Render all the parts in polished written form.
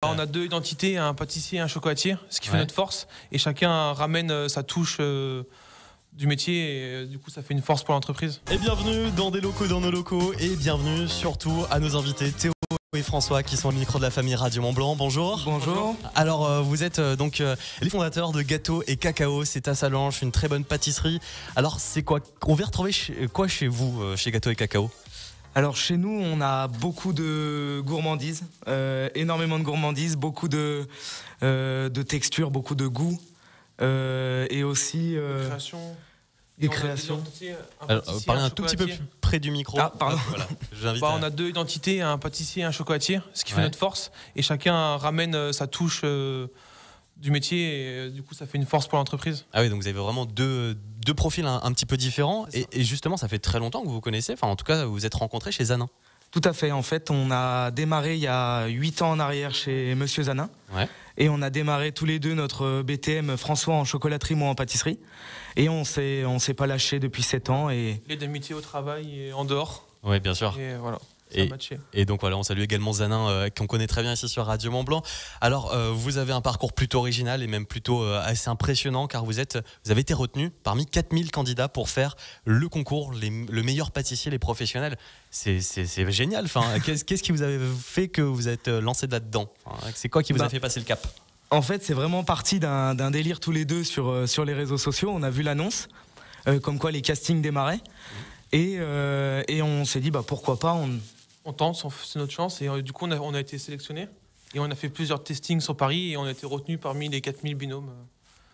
On a deux identités, un pâtissier et un chocolatier, ce qui fait notre force. Et chacun ramène sa touche du métier et du coup ça fait une force pour l'entreprise. Et bienvenue dans des locaux dans nos locaux et bienvenue surtout à nos invités Théo et François qui sont au micro de la famille Radio Mont Blanc. Bonjour. Bonjour. Alors vous êtes donc les fondateurs de Gâteau et Cacao, c'est à Sallanches, une très bonne pâtisserie. Alors c'est quoi, on vient retrouver quoi chez vous, chez Gâteau et Cacao? Alors chez nous on a beaucoup de gourmandises, énormément de gourmandises, beaucoup de textures, beaucoup de goûts et aussi des créations. Alors, parlez un tout petit peu plus près du micro. Ah pardon. Voilà, on a deux identités, un pâtissier et un chocolatier, ce qui fait notre force. Et chacun ramène sa touche du métier et du coup ça fait une force pour l'entreprise. Ah oui, donc vous avez vraiment deux profils un petit peu différents et justement ça fait très longtemps que vous vous connaissez, enfin en tout cas vous vous êtes rencontrés chez Zanin. Tout à fait, en fait on a démarré il y a 8 ans en arrière chez Monsieur Zanin et on a démarré tous les deux notre BTM François en chocolaterie, moi en pâtisserie et on s'est pas lâché depuis 7 ans. Et les d'amitié au travail et en dehors. Oui bien sûr. Et voilà. Et donc voilà, on salue également Zanin qu'on connaît très bien ici sur Radio Mont Blanc. Alors vous avez un parcours plutôt original et même plutôt assez impressionnant car vous avez été retenu parmi 4000 candidats pour faire le concours le meilleur pâtissier les professionnels. C'est génial. Enfin, qu'est-ce qui vous avez fait que vous êtes lancé là-dedans? C'est quoi qui vous a fait passer le cap? En fait c'est vraiment parti d'un délire tous les deux sur les réseaux sociaux. On a vu l'annonce comme quoi les castings démarraient et on s'est dit pourquoi pas, on tente, c'est notre chance et du coup on a été sélectionné et on a fait plusieurs testings sur Paris et on a été retenu parmi les 4000 binômes.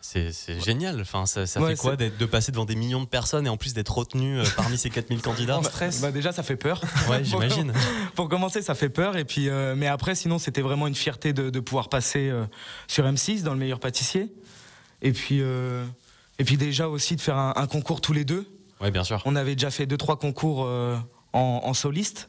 C'est génial, enfin, ça fait quoi de passer devant des millions de personnes et en plus d'être retenu parmi ces 4000 candidats? Stress. Déjà ça fait peur. Ouais, j'imagine. Pour commencer ça fait peur et puis mais après sinon c'était vraiment une fierté de pouvoir passer sur M6 dans le meilleur pâtissier et puis déjà aussi de faire un concours tous les deux. Ouais, bien sûr. On avait déjà fait 2-3 concours en soliste.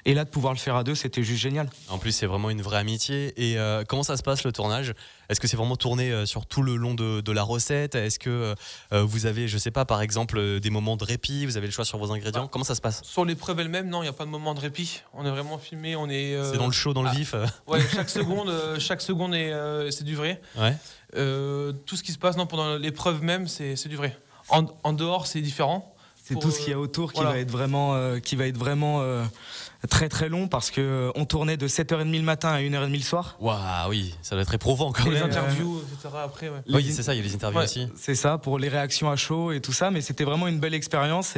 Et là, de pouvoir le faire à deux, c'était juste génial. En plus, c'est vraiment une vraie amitié. Et comment ça se passe le tournage? Est-ce que c'est vraiment tourné sur tout le long de la recette? Est-ce que vous avez, je sais pas, par exemple, des moments de répit? Vous avez le choix sur vos ingrédients? Comment ça se passe? Sur l'épreuve elle-même, non, il n'y a pas de moment de répit. On est vraiment filmé, on est. C'est dans le chaud, dans le vif. Ouais, chaque seconde c'est du vrai. Ouais. Tout ce qui se passe pendant l'épreuve même, c'est du vrai. En dehors, c'est différent. C'est tout ce qu'il y a autour qui va être vraiment très très long parce que on tournait de 7h30 le matin à 1h30 le soir. Waouh, oui, ça doit être éprouvant quand même. Les interviews, etc. après. Ouais. Oui, c'est ça, il y a les interviews aussi. C'est ça, pour les réactions à chaud et tout ça, mais c'était vraiment une belle expérience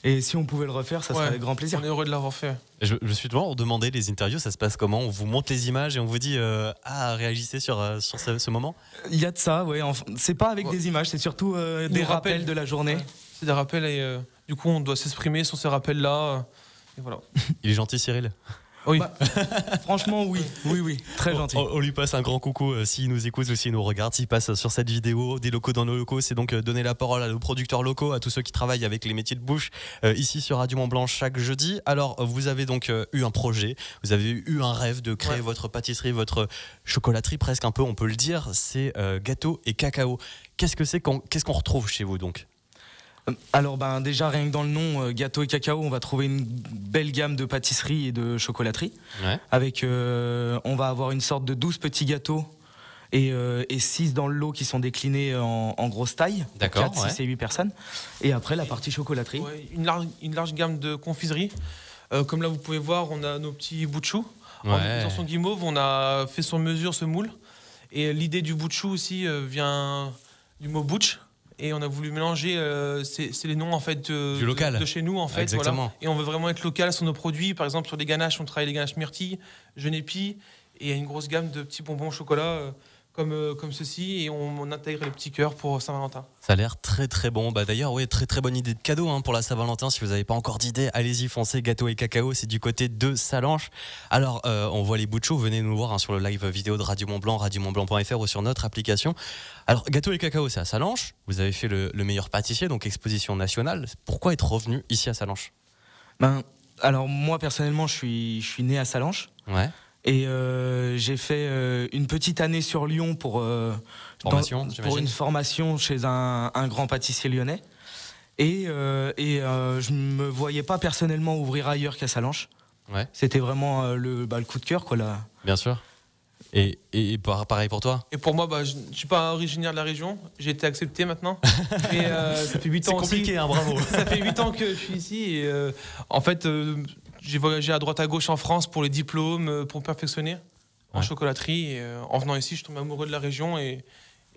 et si on pouvait le refaire, ça serait avec grand plaisir. On est heureux de l'avoir fait. Je me suis toujours demandé, les interviews, ça se passe comment? On vous montre les images et on vous dit réagissez sur ce moment? Il y a de ça, oui. C'est pas avec des images, c'est surtout des rappels de la journée. Ouais. C'est des rappels et du coup on doit s'exprimer sur ces rappels-là. Et voilà. Il est gentil, Cyril? Oui. Franchement, oui, très gentil. On lui passe un grand coucou s'il nous écoute ou s'il nous regarde, s'il passe sur cette vidéo des locaux dans nos locaux. C'est donc donner la parole à nos producteurs locaux, à tous ceux qui travaillent avec les métiers de bouche ici sur Radio Mont Blanc chaque jeudi. Alors vous avez donc eu un projet, vous avez eu un rêve de créer votre pâtisserie, votre chocolaterie presque un peu, on peut le dire. C'est Gâteau et Cacao. Qu'est-ce que c'est, qu'est-ce qu'on retrouve chez vous donc? Alors déjà rien que dans le nom Gâteau et Cacao, on va trouver une belle gamme de pâtisserie et de chocolaterie. Avec on va avoir une sorte de 12 petits gâteaux et 6 dans le lot qui sont déclinés en grosse taille. D'accord. 4, 6 et 8 personnes. Et après la partie chocolaterie. Une large gamme de confiserie. Comme là vous pouvez voir, on a nos petits bouts de chou. Dans son guimauve, on a fait sur mesure ce moule. Et l'idée du bout de chou aussi vient du mot butch. Et on a voulu mélanger, c'est les noms en fait du local. de chez nous en fait. Exactement. Voilà. Et on veut vraiment être local sur nos produits. Par exemple sur les ganaches, on travaille les ganaches myrtilles, genépi, et il y a une grosse gamme de petits bonbons au chocolat comme ceci, et on intègre les petits cœurs pour Saint-Valentin. Ça a l'air très très bon. D'ailleurs, oui, très très bonne idée de cadeau pour la Saint-Valentin. Si vous n'avez pas encore d'idée, allez-y, foncez. Gâteau et Cacao, c'est du côté de Sallanches. Alors, on voit les bouts de chou. Venez nous voir sur le live vidéo de Radio Mont Blanc, radiomontblanc.fr ou sur notre application. Alors, Gâteau et Cacao, c'est à Sallanches. Vous avez fait le meilleur pâtissier, donc exposition nationale. Pourquoi être revenu ici à Sallanches? Alors moi personnellement, je suis né à Sallanches. Ouais. Et j'ai fait une petite année sur Lyon pour une formation chez un grand pâtissier lyonnais. Et je me voyais pas personnellement ouvrir ailleurs qu'à Sallanches. Ouais. C'était vraiment le coup de cœur, quoi, là. Bien sûr. Et pareil pour toi? Et pour moi, je ne suis pas originaire de la région. J'ai été accepté maintenant. Et ça fait 8 ans. C'est compliqué, hein, bravo. Ça fait 8 ans que je suis ici. Et en fait, j'ai voyagé à droite à gauche en France pour les diplômes, pour me perfectionner en chocolaterie. Et en venant ici, je suis tombé amoureux de la région.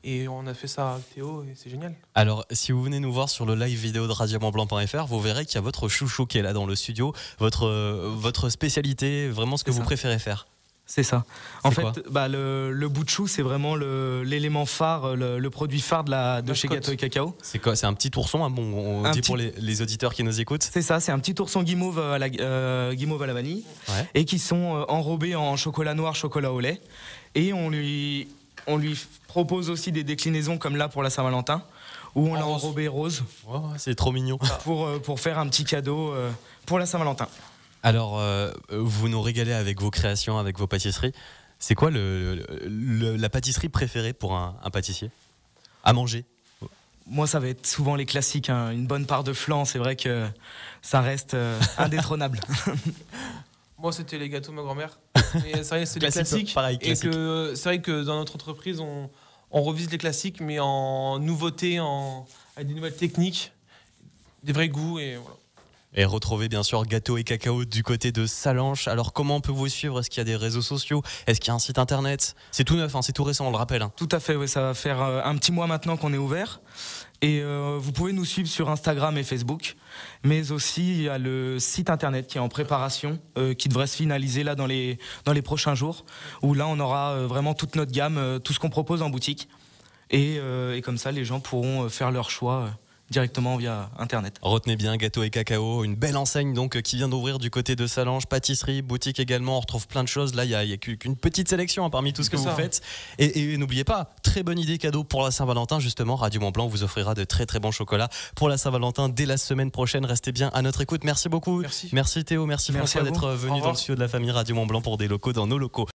Et on a fait ça avec Théo et c'est génial. Alors, si vous venez nous voir sur le live vidéo de radiomontblanc.fr, vous verrez qu'il y a votre chouchou qui est là dans le studio, votre spécialité, vraiment ce que vous préférez faire. C'est ça. En fait, le bout de chou, c'est vraiment l'élément phare, le produit phare de chez Gâteau et Cacao. C'est quoi? C'est un petit ourson, hein, on dit pour les auditeurs qui nous écoutent. C'est ça, c'est un petit ourson guimauve à la vanille, et qui sont enrobés en chocolat noir, chocolat au lait. Et on lui propose aussi des déclinaisons comme là pour la Saint-Valentin, où on l'a enrobé rose. Oh, c'est trop mignon. Pour faire un petit cadeau pour la Saint-Valentin. Alors, vous nous régalez avec vos créations, avec vos pâtisseries. C'est quoi la pâtisserie préférée pour un pâtissier à manger? Moi, ça va être souvent les classiques, hein. Une bonne part de flan, c'est vrai que ça reste indétrônable. Moi, c'était les gâteaux de ma grand-mère. C'est vrai, c'est des classiques. Pareil, et que c'est vrai que dans notre entreprise, on revise les classiques, mais en nouveautés, avec des nouvelles techniques, des vrais goûts et voilà. Et retrouvez bien sûr Gâteau et Cacao du côté de Sallanches. Alors comment on peut vous suivre? Est-ce qu'il y a des réseaux sociaux? Est-ce qu'il y a un site internet? C'est tout neuf, hein, c'est tout récent, on le rappelle. Hein. Tout à fait, oui, ça va faire un petit mois maintenant qu'on est ouvert. Et vous pouvez nous suivre sur Instagram et Facebook. Mais aussi, il y a le site internet qui est en préparation, qui devrait se finaliser là dans les prochains jours. Où là, on aura vraiment toute notre gamme, tout ce qu'on propose en boutique. Et comme ça, les gens pourront faire leur choix directement via internet. Retenez bien Gâteau et Cacao, une belle enseigne donc qui vient d'ouvrir du côté de Sallanches, pâtisserie, boutique également, on retrouve plein de choses. Là, il y a qu'une petite sélection parmi tout ce que vous faites. Et n'oubliez pas, très bonne idée cadeau pour la Saint-Valentin. Justement, Radio Mont-Blanc vous offrira de très très bons chocolats pour la Saint-Valentin dès la semaine prochaine. Restez bien à notre écoute. Merci beaucoup. Merci Théo, merci François d'être venu dans le studio de la famille Radio Mont-Blanc pour des locaux dans nos locaux.